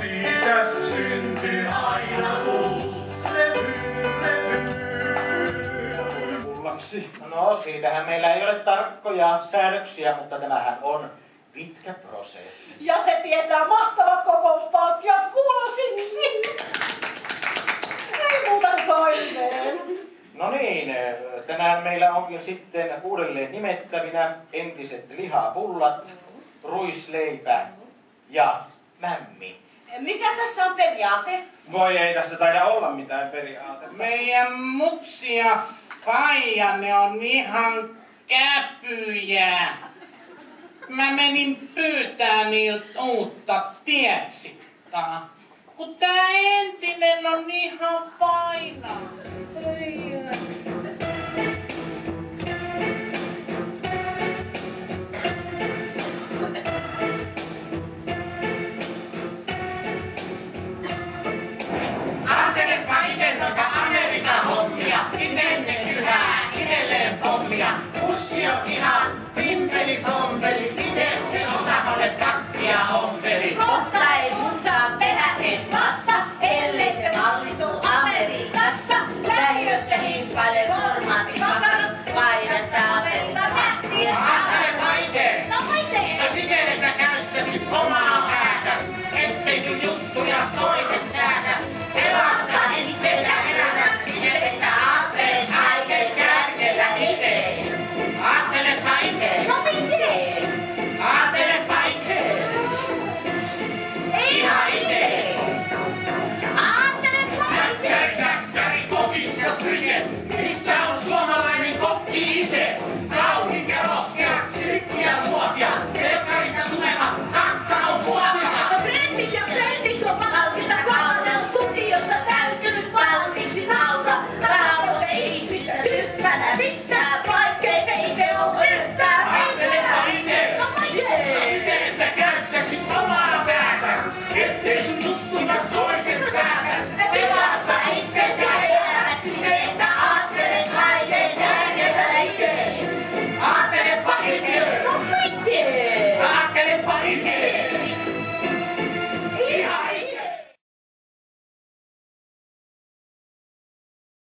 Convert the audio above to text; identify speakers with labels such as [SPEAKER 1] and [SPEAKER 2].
[SPEAKER 1] siitä syntyy aina uusi levy.
[SPEAKER 2] Pullaksi.
[SPEAKER 3] No, siitähän meillä ei ole tarkkoja säädöksiä, mutta tämähän on pitkä prosessi.
[SPEAKER 4] Ja se tietää mahtavat kokouspalkkiot vuosiksi. Ei muuta toimeen.
[SPEAKER 3] No niin, tänään meillä onkin sitten uudelleen nimettävinä entiset lihapullat, ruisleipä ja mämmi.
[SPEAKER 5] Mikä tässä on periaate?
[SPEAKER 2] Voi ei tässä taida olla mitään periaatetta.
[SPEAKER 6] Meidän mutsi ja faija, ne on ihan käpyjä. Mä menin pyytää niiltä uutta tietsittaa, kun tää entinen on ihan vaina.
[SPEAKER 1] Antelepa ite noita Amerikan hommia, itenne yhää, itelleen pommia. Pussi on ihan pimpeli pompeli.